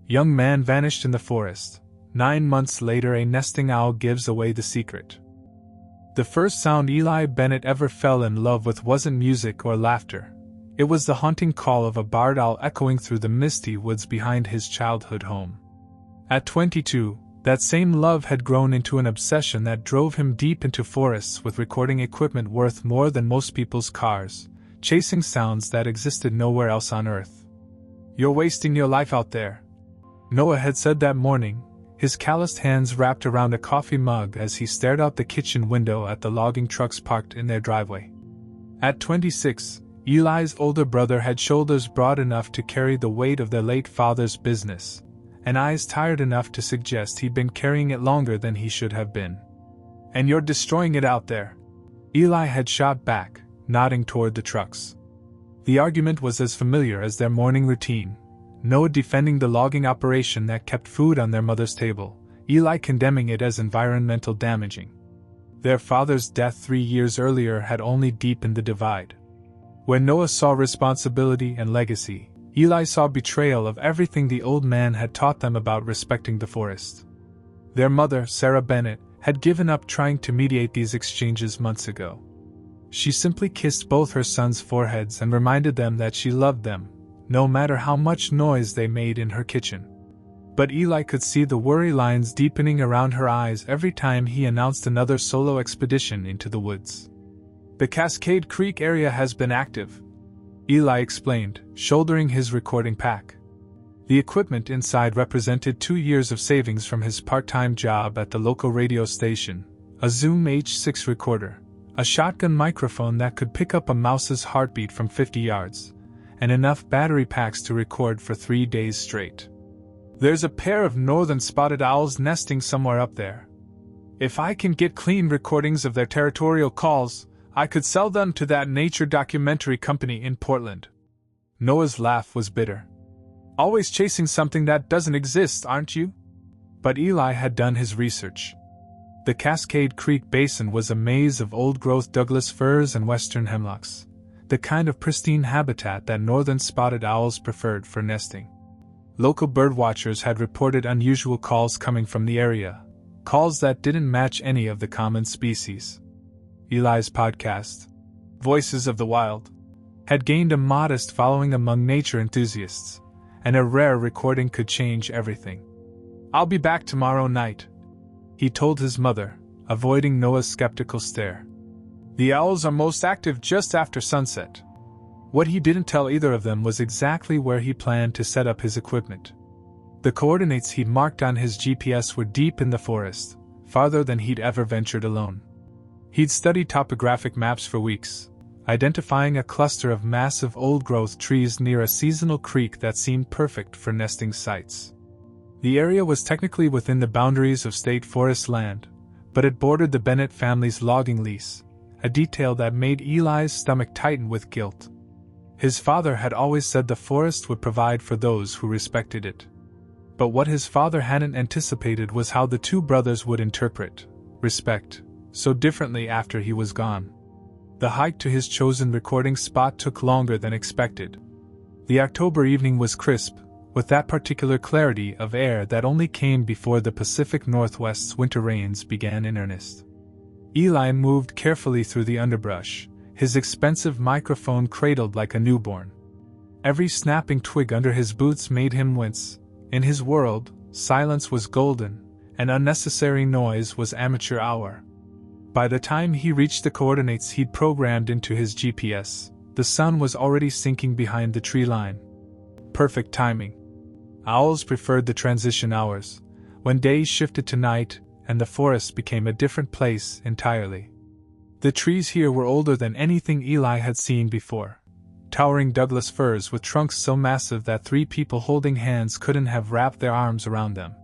Young man vanished in the forest. 9 months later, a nesting owl gives away the secret. The first sound Eli Bennett ever fell in love with wasn't music or laughter. It was the haunting call of a barred owl echoing through the misty woods behind his childhood home. At 22, that same love had grown into an obsession that drove him deep into forests with recording equipment worth more than most people's cars, chasing sounds that existed nowhere else on Earth. "You're wasting your life out there," Noah had said that morning, his calloused hands wrapped around a coffee mug as he stared out the kitchen window at the logging trucks parked in their driveway. At 26, Eli's older brother had shoulders broad enough to carry the weight of their late father's business, and eyes tired enough to suggest he'd been carrying it longer than he should have been. "And you're destroying it out there," Eli had shot back, nodding toward the trucks. The argument was as familiar as their morning routine. Noah defending the logging operation that kept food on their mother's table, Eli condemning it as environmental damaging. Their father's death 3 years earlier had only deepened the divide. When Noah saw responsibility and legacy, Eli saw betrayal of everything the old man had taught them about respecting the forest. Their mother, Sarah Bennett, had given up trying to mediate these exchanges months ago. She simply kissed both her sons' foreheads and reminded them that she loved them, no matter how much noise they made in her kitchen. But Eli could see the worry lines deepening around her eyes every time he announced another solo expedition into the woods. "The Cascade Creek area has been active," Eli explained, shouldering his recording pack. The equipment inside represented 2 years of savings from his part-time job at the local radio station, a Zoom H6 recorder, a shotgun microphone that could pick up a mouse's heartbeat from 50 yards, and enough battery packs to record for 3 days straight. "There's a pair of northern spotted owls nesting somewhere up there. If I can get clean recordings of their territorial calls, I could sell them to that nature documentary company in Portland." Noah's laugh was bitter. "Always chasing something that doesn't exist, aren't you?" But Eli had done his research. The Cascade Creek Basin was a maze of old-growth Douglas firs and western hemlocks, the kind of pristine habitat that northern spotted owls preferred for nesting. Local birdwatchers had reported unusual calls coming from the area, calls that didn't match any of the common species. Eli's podcast, Voices of the Wild, had gained a modest following among nature enthusiasts, and a rare recording could change everything. "I'll be back tomorrow night," he told his mother, avoiding Noah's skeptical stare. "The owls are most active just after sunset." What he didn't tell either of them was exactly where he planned to set up his equipment. The coordinates he'd marked on his GPS were deep in the forest, farther than he'd ever ventured alone. He'd studied topographic maps for weeks, identifying a cluster of massive old-growth trees near a seasonal creek that seemed perfect for nesting sites. The area was technically within the boundaries of state forest land, but it bordered the Bennett family's logging lease, a detail that made Eli's stomach tighten with guilt. His father had always said the forest would provide for those who respected it. But what his father hadn't anticipated was how the two brothers would interpret respect so differently after he was gone. The hike to his chosen recording spot took longer than expected. The October evening was crisp, with that particular clarity of air that only came before the Pacific Northwest's winter rains began in earnest. Eli moved carefully through the underbrush, his expensive microphone cradled like a newborn. Every snapping twig under his boots made him wince. In his world, silence was golden, and unnecessary noise was amateur hour. By the time he reached the coordinates he'd programmed into his GPS, the sun was already sinking behind the tree line. Perfect timing. Owls preferred the transition hours, when days shifted to night and the forest became a different place entirely. The trees here were older than anything Eli had seen before. Towering Douglas firs with trunks so massive that 3 people holding hands couldn't have wrapped their arms around them.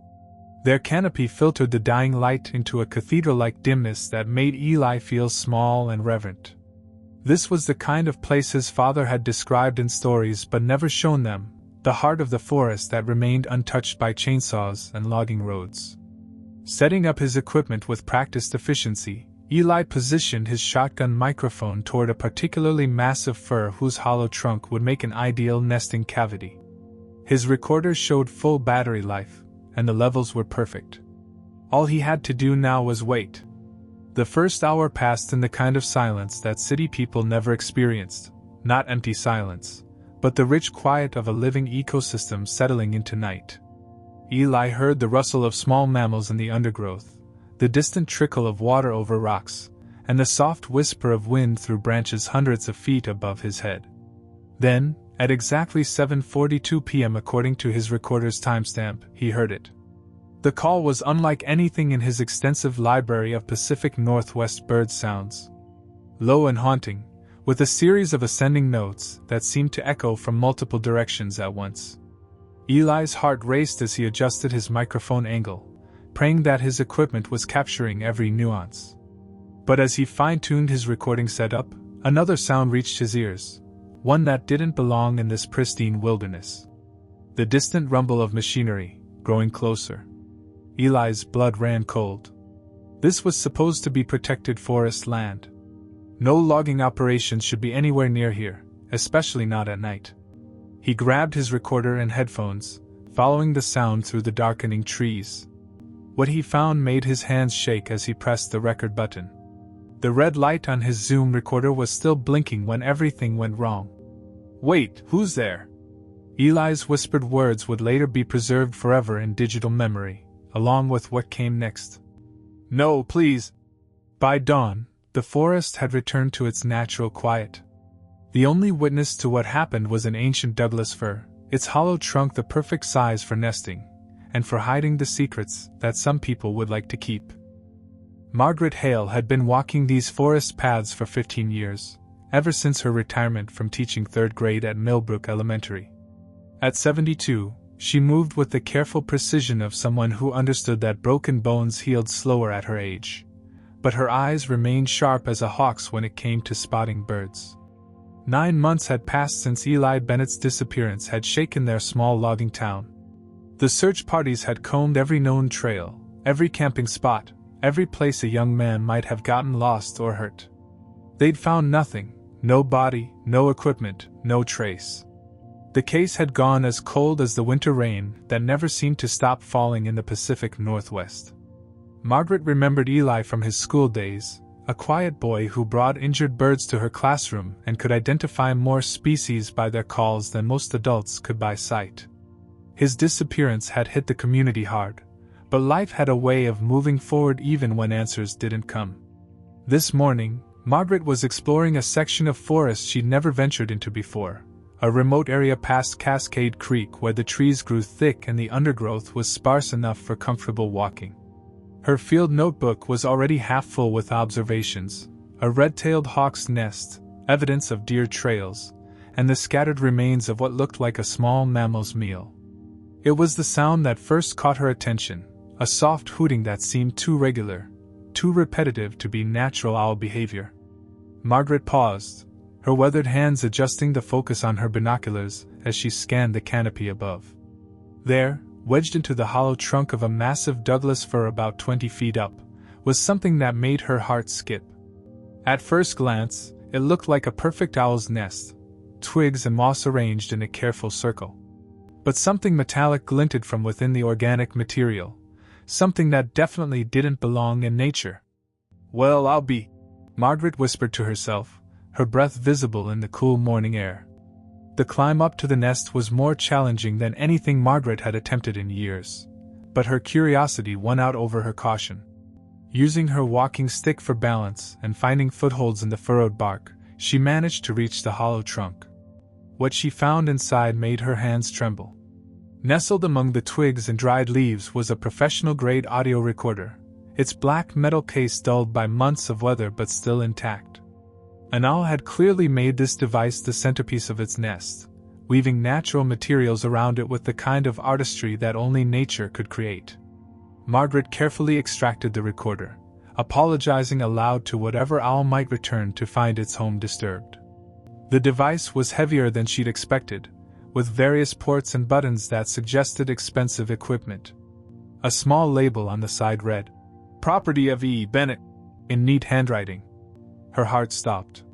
Their canopy filtered the dying light into a cathedral-like dimness that made Eli feel small and reverent. This was the kind of place his father had described in stories but never shown them, the heart of the forest that remained untouched by chainsaws and logging roads. Setting up his equipment with practiced efficiency, Eli positioned his shotgun microphone toward a particularly massive fir whose hollow trunk would make an ideal nesting cavity. His recorder showed full battery life, and the levels were perfect. All he had to do now was wait. The first hour passed in the kind of silence that city people never experienced, not empty silence, but the rich quiet of a living ecosystem settling into night. Eli heard the rustle of small mammals in the undergrowth, the distant trickle of water over rocks, and the soft whisper of wind through branches hundreds of feet above his head. Then, at exactly 7:42 p.m. according to his recorder's timestamp, he heard it. The call was unlike anything in his extensive library of Pacific Northwest bird sounds. Low and haunting, with a series of ascending notes that seemed to echo from multiple directions at once. Eli's heart raced as he adjusted his microphone angle, praying that his equipment was capturing every nuance. But as he fine-tuned his recording setup, another sound reached his ears, one that didn't belong in this pristine wilderness. The distant rumble of machinery, growing closer. Eli's blood ran cold. This was supposed to be protected forest land. No logging operations should be anywhere near here, especially not at night. He grabbed his recorder and headphones, following the sound through the darkening trees. What he found made his hands shake as he pressed the record button. The red light on his Zoom recorder was still blinking when everything went wrong. "Wait, who's there?" Eli's whispered words would later be preserved forever in digital memory, along with what came next. "No, please." By dawn, the forest had returned to its natural quiet. The only witness to what happened was an ancient Douglas fir, its hollow trunk the perfect size for nesting, and for hiding the secrets that some people would like to keep. Margaret Hale had been walking these forest paths for 15 years, ever since her retirement from teaching 3rd grade at Millbrook Elementary. At 72, she moved with the careful precision of someone who understood that broken bones healed slower at her age. But her eyes remained sharp as a hawk's when it came to spotting birds. 9 months had passed since Eli Bennett's disappearance had shaken their small logging town. The search parties had combed every known trail, every camping spot, every place a young man might have gotten lost or hurt. They'd found nothing, no body, no equipment, no trace. The case had gone as cold as the winter rain that never seemed to stop falling in the Pacific Northwest. Margaret remembered Eli from his school days, a quiet boy who brought injured birds to her classroom and could identify more species by their calls than most adults could by sight. His disappearance had hit the community hard, but life had a way of moving forward even when answers didn't come. This morning, Margaret was exploring a section of forest she'd never ventured into before, a remote area past Cascade Creek where the trees grew thick and the undergrowth was sparse enough for comfortable walking. Her field notebook was already half full with observations, a red-tailed hawk's nest, evidence of deer trails, and the scattered remains of what looked like a small mammal's meal. It was the sound that first caught her attention, a soft hooting that seemed too regular, too repetitive to be natural owl behavior. Margaret paused, her weathered hands adjusting the focus on her binoculars as she scanned the canopy above. There, wedged into the hollow trunk of a massive Douglas fir about 20 feet up, was something that made her heart skip. At first glance, it looked like a perfect owl's nest, twigs and moss arranged in a careful circle. But something metallic glinted from within the organic material, something that definitely didn't belong in nature. "Well, I'll be," Margaret whispered to herself, her breath visible in the cool morning air. The climb up to the nest was more challenging than anything Margaret had attempted in years, but her curiosity won out over her caution. Using her walking stick for balance and finding footholds in the furrowed bark, she managed to reach the hollow trunk. What she found inside made her hands tremble. Nestled among the twigs and dried leaves was a professional-grade audio recorder, its black metal case dulled by months of weather but still intact. An owl had clearly made this device the centerpiece of its nest, weaving natural materials around it with the kind of artistry that only nature could create. Margaret carefully extracted the recorder, apologizing aloud to whatever owl might return to find its home disturbed. The device was heavier than she'd expected, with various ports and buttons that suggested expensive equipment. A small label on the side read, "Property of E. Bennett," in neat handwriting. Her heart stopped.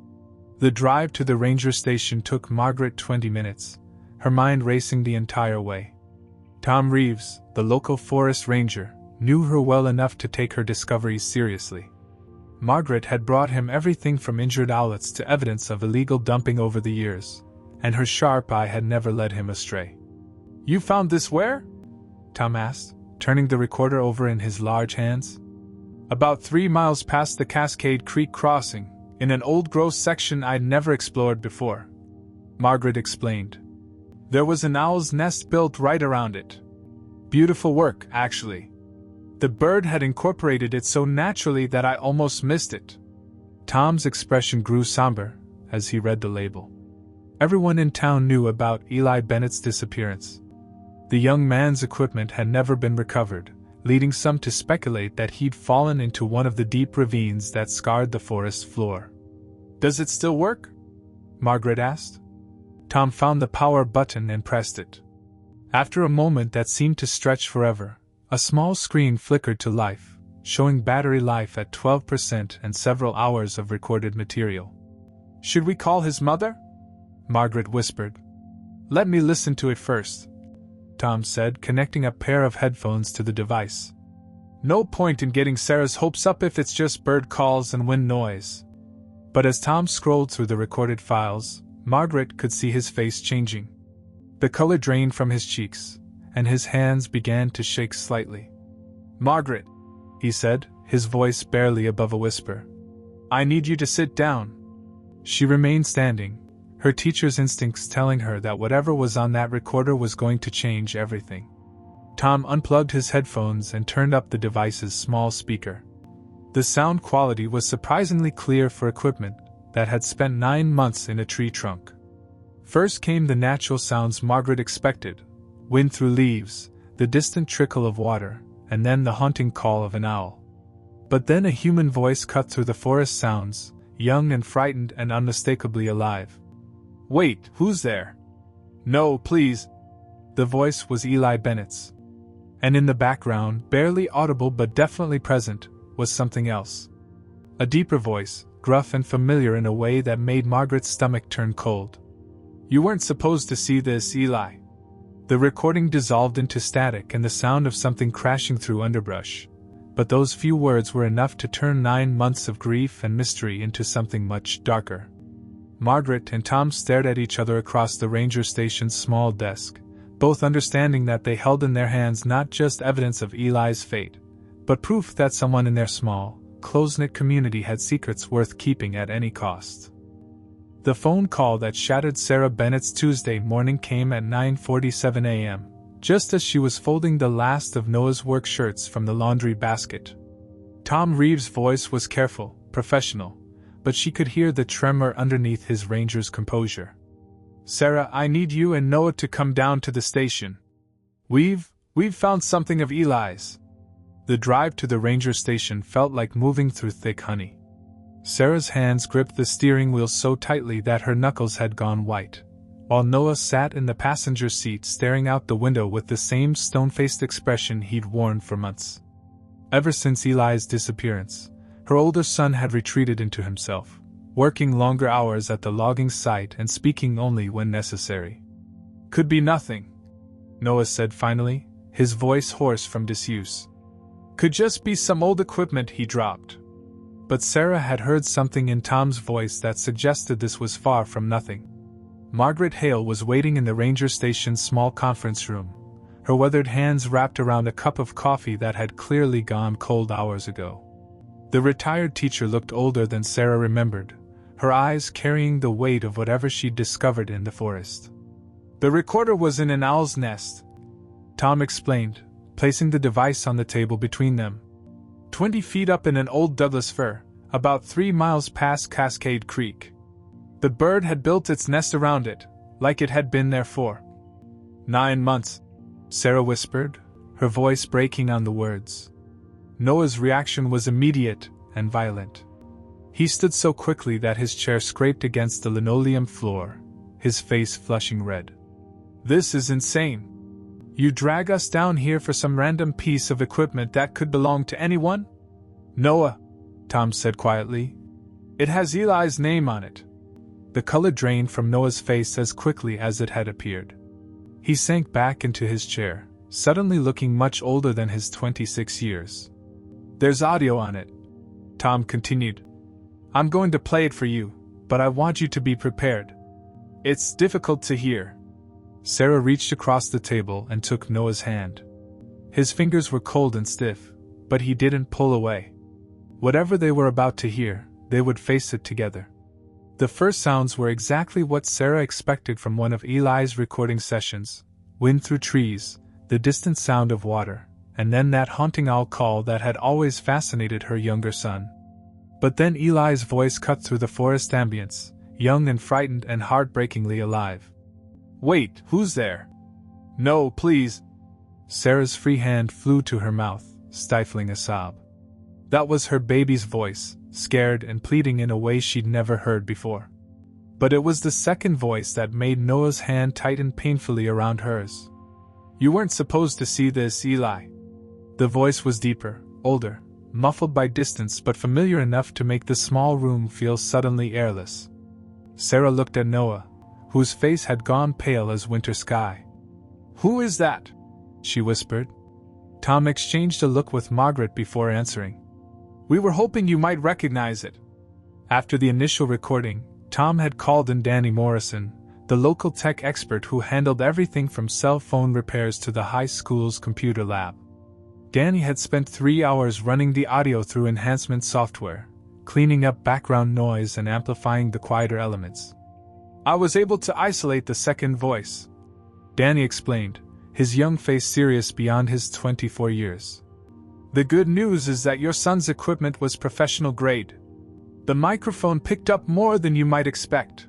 The drive to the ranger station took Margaret 20 minutes, her mind racing the entire way. Tom Reeves, the local forest ranger, knew her well enough to take her discoveries seriously. Margaret had brought him everything from injured owlets to evidence of illegal dumping over the years, and her sharp eye had never led him astray. "You found this where?" Tom asked, turning the recorder over in his large hands. "About 3 miles past the Cascade Creek crossing, in an old growth section I'd never explored before," Margaret explained. "There was an owl's nest built right around it. Beautiful work, actually. The bird had incorporated it so naturally that I almost missed it." Tom's expression grew somber as he read the label. Everyone in town knew about Eli Bennett's disappearance. The young man's equipment had never been recovered, leading some to speculate that he'd fallen into one of the deep ravines that scarred the forest floor. "Does it still work?" Margaret asked. Tom found the power button and pressed it. After a moment that seemed to stretch forever, a small screen flickered to life, showing battery life at 12% and several hours of recorded material. "Should we call his mother?" Margaret whispered. "Let me listen to it first," Tom said, connecting a pair of headphones to the device. "No point in getting Sarah's hopes up if it's just bird calls and wind noise." But as Tom scrolled through the recorded files, Margaret could see his face changing. The color drained from his cheeks, and his hands began to shake slightly. "Margaret," he said, his voice barely above a whisper, "I need you to sit down." She remained standing, her teacher's instincts telling her that whatever was on that recorder was going to change everything. Tom unplugged his headphones and turned up the device's small speaker. The sound quality was surprisingly clear for equipment that had spent 9 months in a tree trunk. First came the natural sounds Margaret expected: wind through leaves, the distant trickle of water, and then the haunting call of an owl. But then a human voice cut through the forest sounds, young and frightened and unmistakably alive. "Wait, who's there?" "No, please." The voice was Eli Bennett's. And in the background, barely audible but definitely present, was something else. A deeper voice, gruff and familiar in a way that made Margaret's stomach turn cold. "You weren't supposed to see this, Eli." The recording dissolved into static and the sound of something crashing through underbrush, but those few words were enough to turn 9 months of grief and mystery into something much darker. Margaret and Tom stared at each other across the ranger station's small desk, both understanding that they held in their hands not just evidence of Eli's fate, but proof that someone in their small, close-knit community had secrets worth keeping at any cost. The phone call that shattered Sarah Bennett's Tuesday morning came at 9:47 a.m., just as she was folding the last of Noah's work shirts from the laundry basket. Tom Reeves' voice was careful, professional, but she could hear the tremor underneath his ranger's composure. "Sarah, I need you and Noah to come down to the station. We've found something of Eli's." The drive to the ranger station felt like moving through thick honey. Sarah's hands gripped the steering wheel so tightly that her knuckles had gone white, while Noah sat in the passenger seat staring out the window with the same stone-faced expression he'd worn for months. Ever since Eli's disappearance, her older son had retreated into himself, working longer hours at the logging site and speaking only when necessary. "Could be nothing," Noah said finally, his voice hoarse from disuse. "Could just be some old equipment he dropped." But Sarah had heard something in Tom's voice that suggested this was far from nothing. Margaret Hale was waiting in the ranger station's small conference room, her weathered hands wrapped around a cup of coffee that had clearly gone cold hours ago. The retired teacher looked older than Sarah remembered, her eyes carrying the weight of whatever she'd discovered in the forest. "The recorder was in an owl's nest," Tom explained, placing the device on the table between them. 20 feet up in an old Douglas fir, about 3 miles past Cascade Creek. The bird had built its nest around it, like it had been there for 9 months, Sarah whispered, her voice breaking on the words. Noah's reaction was immediate and violent. He stood so quickly that his chair scraped against the linoleum floor, his face flushing red. "This is insane. You drag us down here for some random piece of equipment that could belong to anyone?" "Noah," Tom said quietly. "It has Eli's name on it." The color drained from Noah's face as quickly as it had appeared. He sank back into his chair, suddenly looking much older than his 26 years. "There's audio on it," Tom continued. "I'm going to play it for you, but I want you to be prepared. It's difficult to hear." Sarah reached across the table and took Noah's hand. His fingers were cold and stiff, but he didn't pull away. Whatever they were about to hear, they would face it together. The first sounds were exactly what Sarah expected from one of Eli's recording sessions: wind through trees, the distant sound of water, and then that haunting owl call that had always fascinated her younger son. But then Eli's voice cut through the forest ambience, young and frightened and heartbreakingly alive. "Wait, who's there?" "No, please." Sarah's free hand flew to her mouth, stifling a sob. That was her baby's voice, scared and pleading in a way she'd never heard before. But it was the second voice that made Noah's hand tighten painfully around hers. "You weren't supposed to see this, Eli." The voice was deeper, older, muffled by distance but familiar enough to make the small room feel suddenly airless. Sarah looked at Noah, whose face had gone pale as winter sky. "Who is that?" she whispered. Tom exchanged a look with Margaret before answering. "We were hoping you might recognize it." After the initial recording, Tom had called in Danny Morrison, the local tech expert who handled everything from cell phone repairs to the high school's computer lab. Danny had spent 3 hours running the audio through enhancement software, cleaning up background noise and amplifying the quieter elements. "I was able to isolate the second voice," Danny explained, his young face serious beyond his 24 years. "The good news is that your son's equipment was professional grade. The microphone picked up more than you might expect."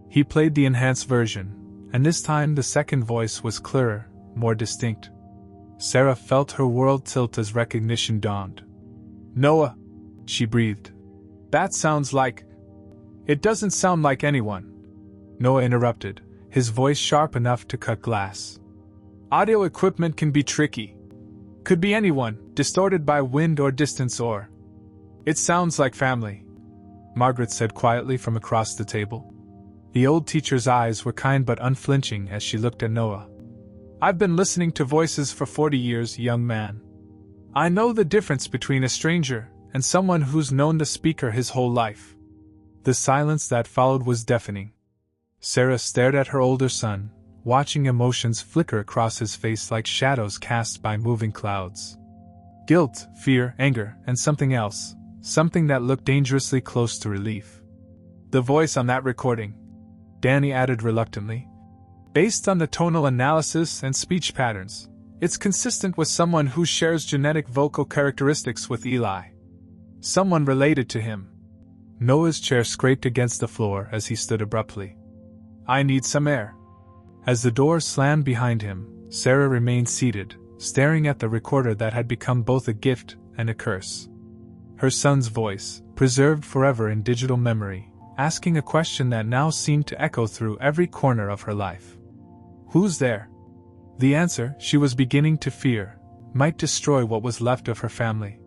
He played the enhanced version, and this time the second voice was clearer, more distinct. Sarah felt her world tilt as recognition dawned. "Noah," she breathed. "That sounds like—" "It doesn't sound like anyone," Noah interrupted, his voice sharp enough to cut glass. "Audio equipment can be tricky. Could be anyone, distorted by wind or distance or—" "It sounds like family," Margaret said quietly from across the table. The old teacher's eyes were kind but unflinching as she looked at Noah. "I've been listening to voices for 40 years, young man. I know the difference between a stranger and someone who's known the speaker his whole life." The silence that followed was deafening. Sarah stared at her older son, watching emotions flicker across his face like shadows cast by moving clouds. Guilt, fear, anger, and something else, something that looked dangerously close to relief. "The voice on that recording," Danny added reluctantly. "Based on the tonal analysis and speech patterns, it's consistent with someone who shares genetic vocal characteristics with Eli. Someone related to him." Noah's chair scraped against the floor as he stood abruptly. "I need some air." As the door slammed behind him, Sarah remained seated, staring at the recorder that had become both a gift and a curse. Her son's voice, preserved forever in digital memory, asking a question that now seemed to echo through every corner of her life. "Who's there?" The answer, she was beginning to fear, might destroy what was left of her family.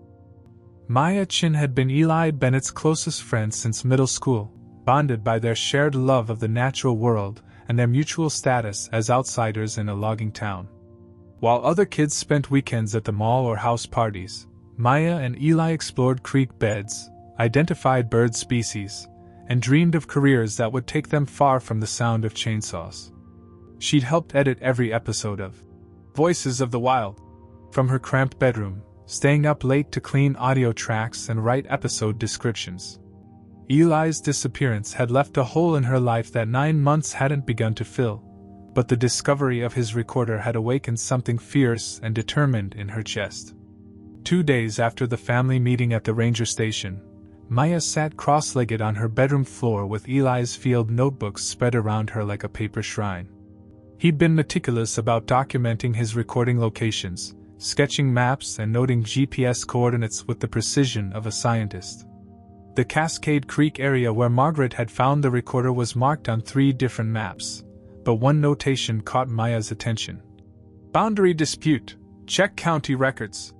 Maya Chin had been Eli Bennett's closest friend since middle school, bonded by their shared love of the natural world and their mutual status as outsiders in a logging town. While other kids spent weekends at the mall or house parties, Maya and Eli explored creek beds, identified bird species, and dreamed of careers that would take them far from the sound of chainsaws. She'd helped edit every episode of Voices of the Wild from her cramped bedroom, staying up late to clean audio tracks and write episode descriptions. Eli's disappearance had left a hole in her life that 9 months hadn't begun to fill, but the discovery of his recorder had awakened something fierce and determined in her chest. 2 days after the family meeting at the ranger station, Maya sat cross-legged on her bedroom floor with Eli's field notebooks spread around her like a paper shrine. He'd been meticulous about documenting his recording locations, sketching maps and noting GPS coordinates with the precision of a scientist. The Cascade Creek area where Margaret had found the recorder was marked on 3 different maps, but one notation caught Maya's attention. "Boundary dispute, check county records."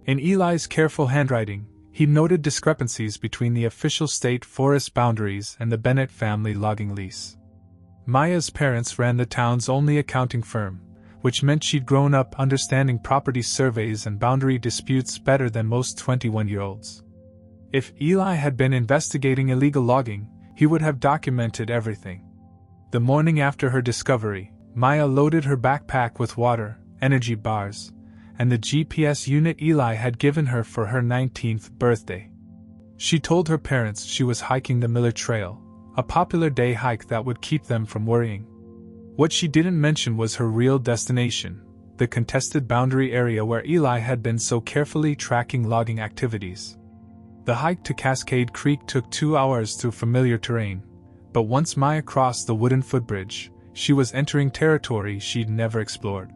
In Eli's careful handwriting, he noted discrepancies between the official state forest boundaries and the Bennett family logging lease. Maya's parents ran the town's only accounting firm, which meant she'd grown up understanding property surveys and boundary disputes better than most 21-year-olds. If Eli had been investigating illegal logging, he would have documented everything. The morning after her discovery, Maya loaded her backpack with water, energy bars, and the GPS unit Eli had given her for her 19th birthday. She told her parents she was hiking the Miller Trail, a popular day hike that would keep them from worrying. What she didn't mention was her real destination, the contested boundary area where Eli had been so carefully tracking logging activities. The hike to Cascade Creek took 2 hours through familiar terrain, but once Maya crossed the wooden footbridge, she was entering territory she'd never explored.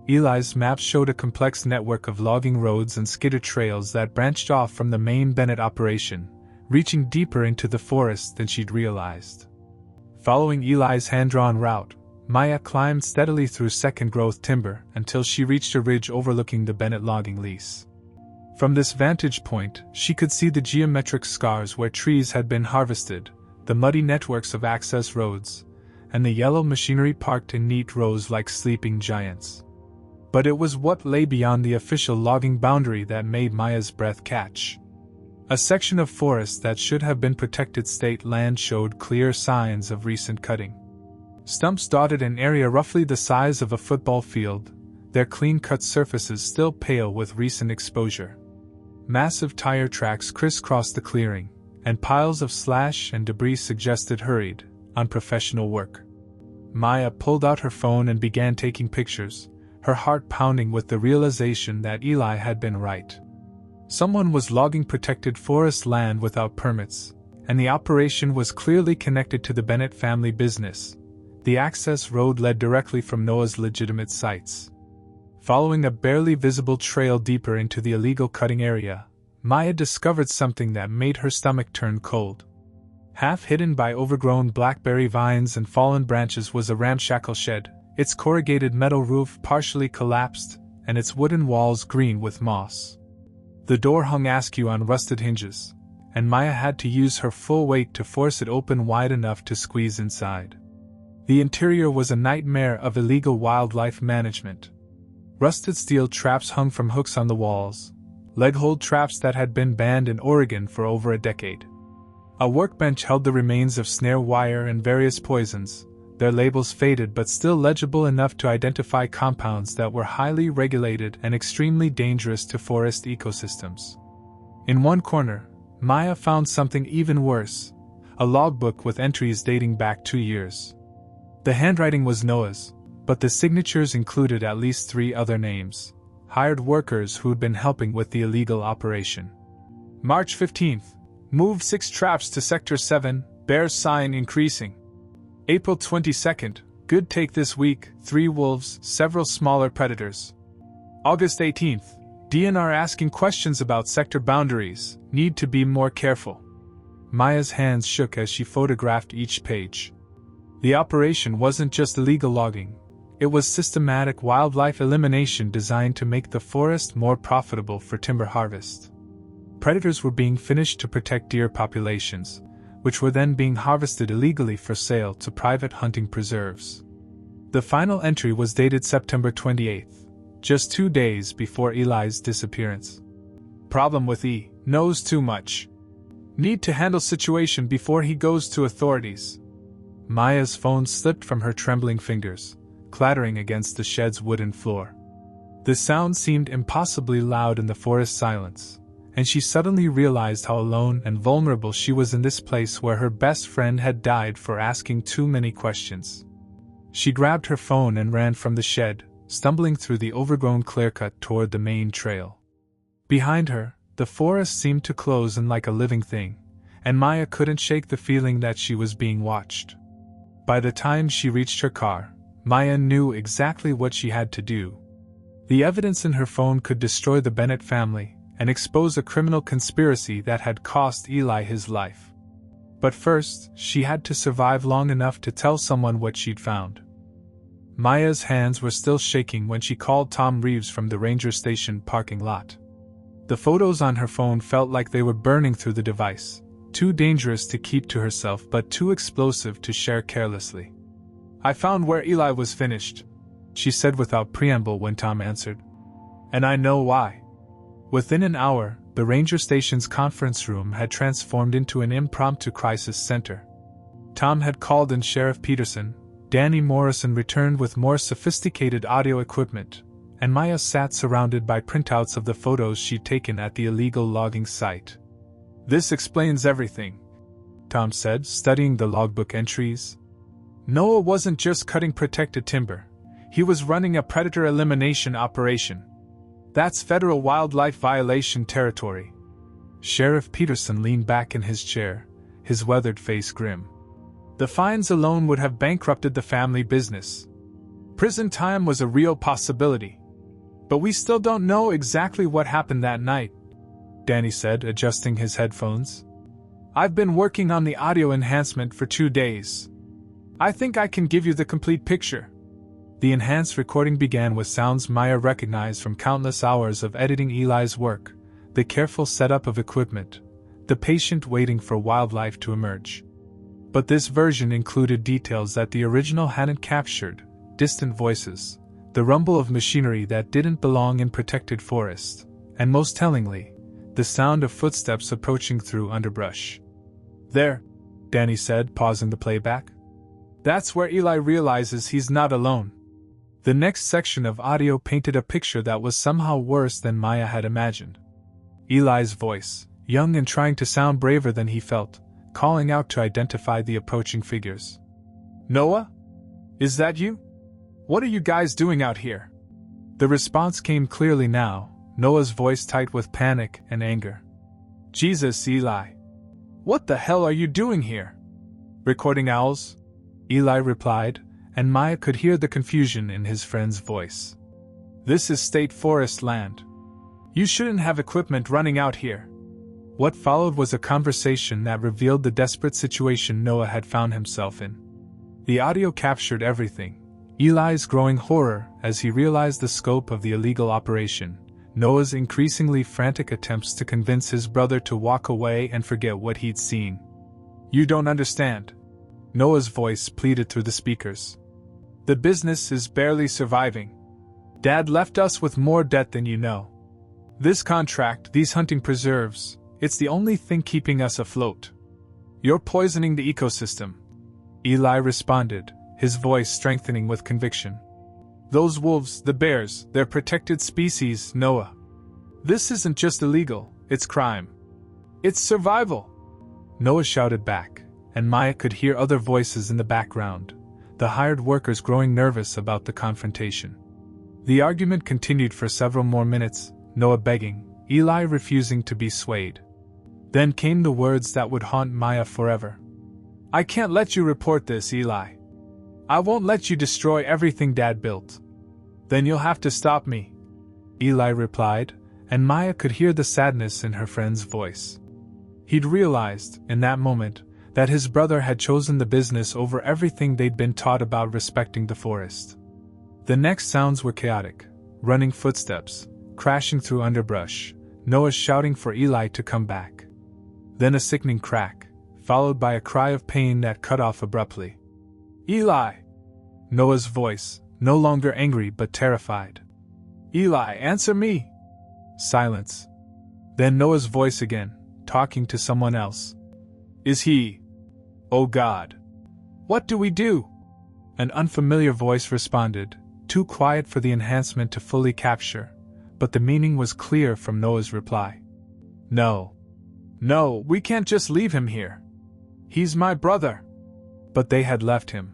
Eli's maps showed a complex network of logging roads and skidder trails that branched off from the main Bennett operation, reaching deeper into the forest than she'd realized. Following Eli's hand-drawn route, Maya climbed steadily through second-growth timber until she reached a ridge overlooking the Bennett logging lease. From this vantage point, she could see the geometric scars where trees had been harvested, the muddy networks of access roads, and the yellow machinery parked in neat rows like sleeping giants. But it was what lay beyond the official logging boundary that made Maya's breath catch. A section of forest that should have been protected state land showed clear signs of recent cutting. Stumps dotted an area roughly the size of a football field, their clean-cut surfaces still pale with recent exposure. Massive tire tracks crisscrossed the clearing, and piles of slash and debris suggested hurried, unprofessional work. Maya pulled out her phone and began taking pictures, her heart pounding with the realization that Eli had been right. Someone was logging protected forest land without permits, and the operation was clearly connected to the Bennett family business. The access road led directly from Noah's legitimate sites. Following a barely visible trail deeper into the illegal cutting area, Maya discovered something that made her stomach turn cold. Half hidden by overgrown blackberry vines and fallen branches was a ramshackle shed, its corrugated metal roof partially collapsed, and its wooden walls green with moss. The door hung askew on rusted hinges, and Maya had to use her full weight to force it open wide enough to squeeze inside. The interior was a nightmare of illegal wildlife management. Rusted steel traps hung from hooks on the walls, leg-hold traps that had been banned in Oregon for over a decade. A workbench held the remains of snare wire and various poisons, their labels faded but still legible enough to identify compounds that were highly regulated and extremely dangerous to forest ecosystems. In one corner, Maya found something even worse, a logbook with entries dating back 2 years. The handwriting was Noah's, but the signatures included at least 3 other names, hired workers who'd been helping with the illegal operation. March 15th. Move 6 traps to Sector 7, bear sign increasing. April 22nd. Good take this week, 3 wolves, several smaller predators. August 18th. DNR asking questions about sector boundaries, need to be more careful. Maya's hands shook as she photographed each page. The operation wasn't just illegal logging. It was systematic wildlife elimination designed to make the forest more profitable for timber harvest. Predators were being finished to protect deer populations, which were then being harvested illegally for sale to private hunting preserves. The final entry was dated September 28th, just 2 days before Eli's disappearance. Problem with E, knows too much. Need to handle situation before he goes to authorities. Maya's phone slipped from her trembling fingers, clattering against the shed's wooden floor. The sound seemed impossibly loud in the forest silence, and she suddenly realized how alone and vulnerable she was in this place where her best friend had died for asking too many questions. She grabbed her phone and ran from the shed, stumbling through the overgrown clearcut toward the main trail. Behind her, the forest seemed to close in like a living thing, and Maya couldn't shake the feeling that she was being watched. By the time she reached her car, Maya knew exactly what she had to do. The evidence in her phone could destroy the Bennett family and expose a criminal conspiracy that had cost Eli his life. But first, she had to survive long enough to tell someone what she'd found. Maya's hands were still shaking when she called Tom Reeves from the ranger station parking lot. The photos on her phone felt like they were burning through the device, too dangerous to keep to herself but too explosive to share carelessly. I found where Eli was finished, she said without preamble when Tom answered. And I know why. Within an hour, the ranger station's conference room had transformed into an impromptu crisis center. Tom had called in Sheriff Peterson, Danny Morrison returned with more sophisticated audio equipment, and Maya sat surrounded by printouts of the photos she'd taken at the illegal logging site. This explains everything, Tom said, studying the logbook entries. Noah wasn't just cutting protected timber. He was running a predator elimination operation. That's federal wildlife violation territory. Sheriff Peterson leaned back in his chair, his weathered face grim. The fines alone would have bankrupted the family business. Prison time was a real possibility. But we still don't know exactly what happened that night, Danny said, adjusting his headphones. I've been working on the audio enhancement for 2 days. I think I can give you the complete picture. The enhanced recording began with sounds Maya recognized from countless hours of editing Eli's work, the careful setup of equipment, the patient waiting for wildlife to emerge. But this version included details that the original hadn't captured, distant voices, the rumble of machinery that didn't belong in protected forest, and most tellingly, the sound of footsteps approaching through underbrush. There, Danny said, pausing the playback. That's where Eli realizes he's not alone. The next section of audio painted a picture that was somehow worse than Maya had imagined. Eli's voice, young and trying to sound braver than he felt, calling out to identify the approaching figures. Noah? Is that you? What are you guys doing out here? The response came clearly now, Noah's voice tight with panic and anger. Jesus, Eli. What the hell are you doing here? Recording owls? Eli replied, and Maya could hear the confusion in his friend's voice. This is state forest land. You shouldn't have equipment running out here. What followed was a conversation that revealed the desperate situation Noah had found himself in. The audio captured everything. Eli's growing horror as he realized the scope of the illegal operation, Noah's increasingly frantic attempts to convince his brother to walk away and forget what he'd seen. You don't understand. Noah's voice pleaded through the speakers. The business is barely surviving. Dad left us with more debt than you know. This contract, these hunting preserves, it's the only thing keeping us afloat. You're poisoning the ecosystem. Eli responded, his voice strengthening with conviction. Those wolves, the bears, they're protected species, Noah. This isn't just illegal, it's crime. It's survival. Noah shouted back, and Maya could hear other voices in the background, the hired workers growing nervous about the confrontation. The argument continued for several more minutes, Noah begging, Eli refusing to be swayed. Then came the words that would haunt Maya forever. I can't let you report this, Eli. I won't let you destroy everything Dad built. Then you'll have to stop me, Eli replied, and Maya could hear the sadness in her friend's voice. He'd realized, in that moment, that his brother had chosen the business over everything they'd been taught about respecting the forest. The next sounds were chaotic, running footsteps, crashing through underbrush, Noah shouting for Eli to come back. Then a sickening crack, followed by a cry of pain that cut off abruptly. Eli! Noah's voice, no longer angry but terrified. Eli, answer me! Silence. Then Noah's voice again, talking to someone else. Is he? Oh God! What do we do? An unfamiliar voice responded, too quiet for the enhancement to fully capture, but the meaning was clear from Noah's reply. No. No, we can't just leave him here. He's my brother. But they had left him.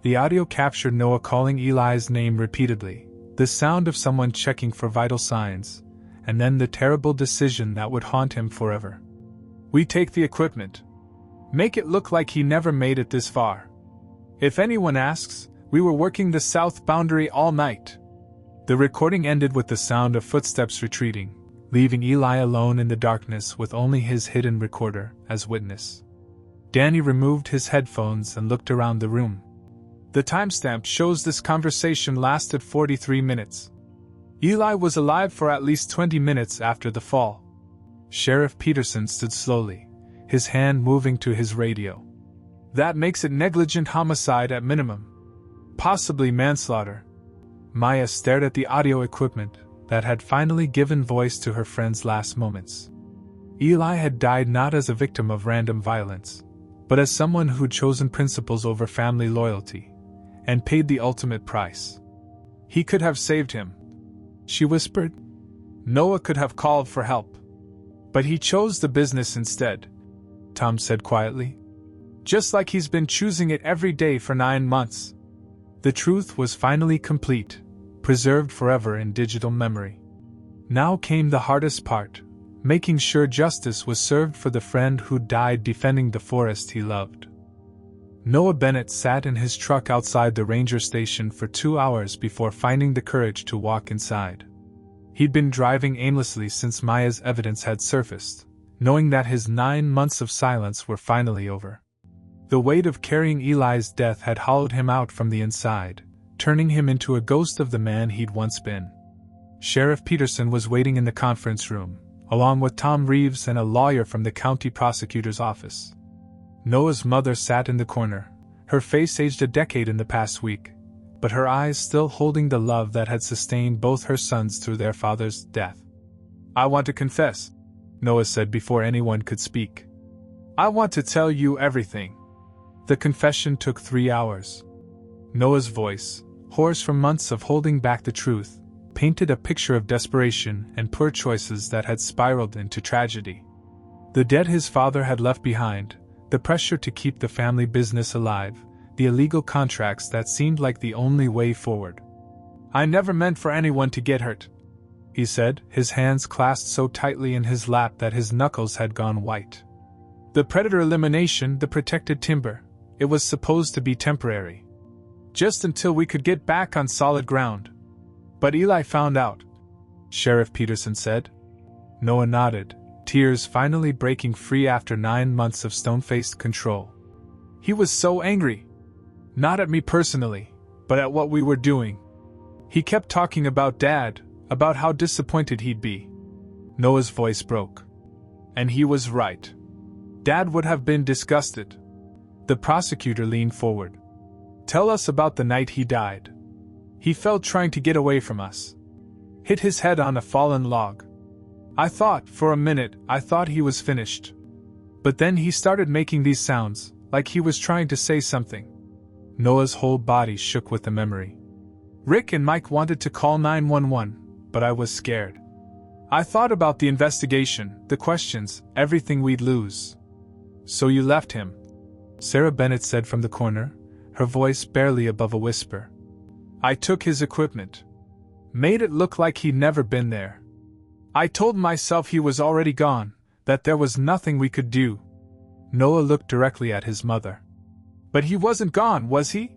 The audio captured Noah calling Eli's name repeatedly, the sound of someone checking for vital signs, and then the terrible decision that would haunt him forever. We take the equipment. Make it look like he never made it this far. If anyone asks, we were working the south boundary all night. The recording ended with the sound of footsteps retreating, leaving Eli alone in the darkness with only his hidden recorder as witness. Danny removed his headphones and looked around the room. The timestamp shows this conversation lasted 43 minutes. Eli was alive for at least 20 minutes after the fall. Sheriff Peterson stood slowly, his hand moving to his radio. That makes it negligent homicide at minimum. Possibly manslaughter. Maya stared at the audio equipment that had finally given voice to her friend's last moments. Eli had died not as a victim of random violence, but as someone who'd chosen principles over family loyalty, and paid the ultimate price. He could have saved him, she whispered. Noah could have called for help. But he chose the business instead, Tom said quietly. Just like he's been choosing it every day for 9 months. The truth was finally complete, preserved forever in digital memory. Now came the hardest part, making sure justice was served for the friend who died defending the forest he loved. Noah Bennett sat in his truck outside the ranger station for 2 hours before finding the courage to walk inside. He'd been driving aimlessly since Maya's evidence had surfaced, knowing that his 9 months of silence were finally over. The weight of carrying Eli's death had hollowed him out from the inside, turning him into a ghost of the man he'd once been. Sheriff Peterson was waiting in the conference room, along with Tom Reeves and a lawyer from the county prosecutor's office. Noah's mother sat in the corner, her face aged a decade in the past week, but her eyes still holding the love that had sustained both her sons through their father's death. I want to confess, Noah said before anyone could speak. I want to tell you everything. The confession took 3 hours. Noah's voice, hoarse from months of holding back the truth, painted a picture of desperation and poor choices that had spiraled into tragedy. The debt his father had left behind, the pressure to keep the family business alive, the illegal contracts that seemed like the only way forward. I never meant for anyone to get hurt, he said, his hands clasped so tightly in his lap that his knuckles had gone white. The predator elimination, the protected timber, it was supposed to be temporary. Just until we could get back on solid ground. But Eli found out, Sheriff Peterson said. Noah nodded, tears finally breaking free after 9 months of stone-faced control. He was so angry. Not at me personally, but at what we were doing. He kept talking about Dad, about how disappointed he'd be. Noah's voice broke. And he was right. Dad would have been disgusted. The prosecutor leaned forward. Tell us about the night he died. He fell trying to get away from us. Hit his head on a fallen log. I thought, for a minute, he was finished. But then he started making these sounds, like he was trying to say something. Noah's whole body shook with the memory. Rick and Mike wanted to call 911, but I was scared. I thought about the investigation, the questions, everything we'd lose. So you left him? Sarah Bennett said from the corner, her voice barely above a whisper. I took his equipment. Made it look like he'd never been there. I told myself he was already gone, that there was nothing we could do. Noah looked directly at his mother. But he wasn't gone, was he?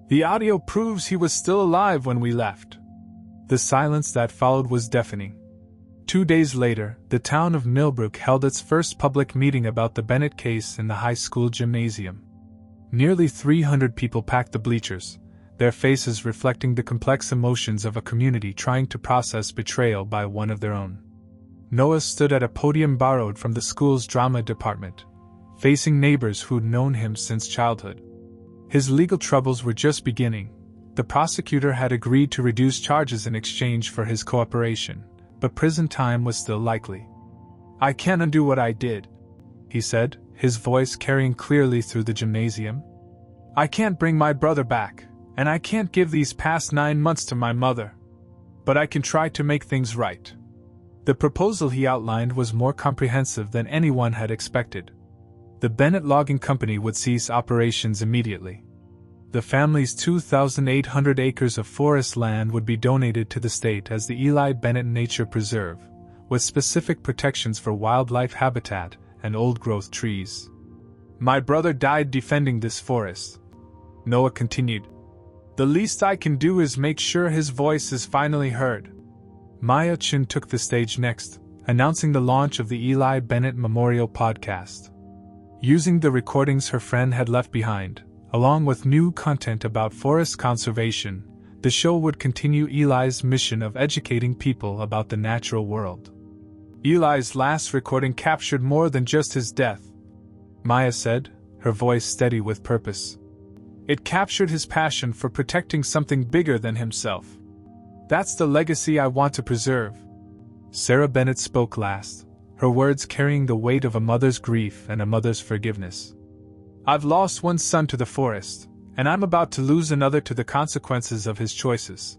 The audio proves he was still alive when we left. The silence that followed was deafening. 2 days later, the town of Millbrook held its first public meeting about the Bennett case in the high school gymnasium. Nearly 300 people packed the bleachers, their faces reflecting the complex emotions of a community trying to process betrayal by one of their own. Noah stood at a podium borrowed from the school's drama department, facing neighbors who'd known him since childhood. His legal troubles were just beginning. The prosecutor had agreed to reduce charges in exchange for his cooperation, but prison time was still likely. I can't undo what I did, he said, his voice carrying clearly through the gymnasium. I can't bring my brother back, and I can't give these past 9 months to my mother. But I can try to make things right. The proposal he outlined was more comprehensive than anyone had expected. The Bennett Logging Company would cease operations immediately. The family's 2,800 acres of forest land would be donated to the state as the Eli Bennett Nature Preserve, with specific protections for wildlife habitat and old-growth trees. My brother died defending this forest, Noah continued. The least I can do is make sure his voice is finally heard. Maya Chin took the stage next, announcing the launch of the Eli Bennett Memorial Podcast. Using the recordings her friend had left behind, along with new content about forest conservation, the show would continue Eli's mission of educating people about the natural world. Eli's last recording captured more than just his death, Maya said, her voice steady with purpose. It captured his passion for protecting something bigger than himself. That's the legacy I want to preserve. Sarah Bennett spoke last, her words carrying the weight of a mother's grief and a mother's forgiveness. I've lost one son to the forest, and I'm about to lose another to the consequences of his choices,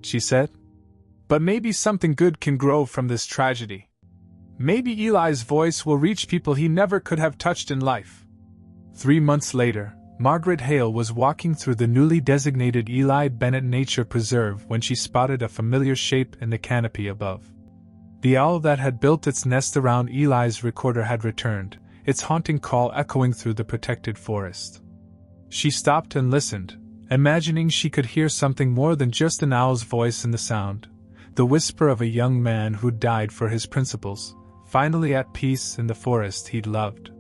she said. But maybe something good can grow from this tragedy. Maybe Eli's voice will reach people he never could have touched in life. 3 months later, Margaret Hale was walking through the newly designated Eli Bennett Nature Preserve when she spotted a familiar shape in the canopy above. The owl that had built its nest around Eli's recorder had returned, its haunting call echoing through the protected forest. She stopped and listened, imagining she could hear something more than just an owl's voice in the sound, the whisper of a young man who'd died for his principles, finally at peace in the forest he'd loved.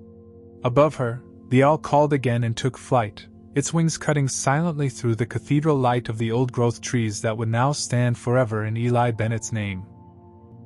Above her, the owl called again and took flight, its wings cutting silently through the cathedral light of the old-growth trees that would now stand forever in Eli Bennett's name.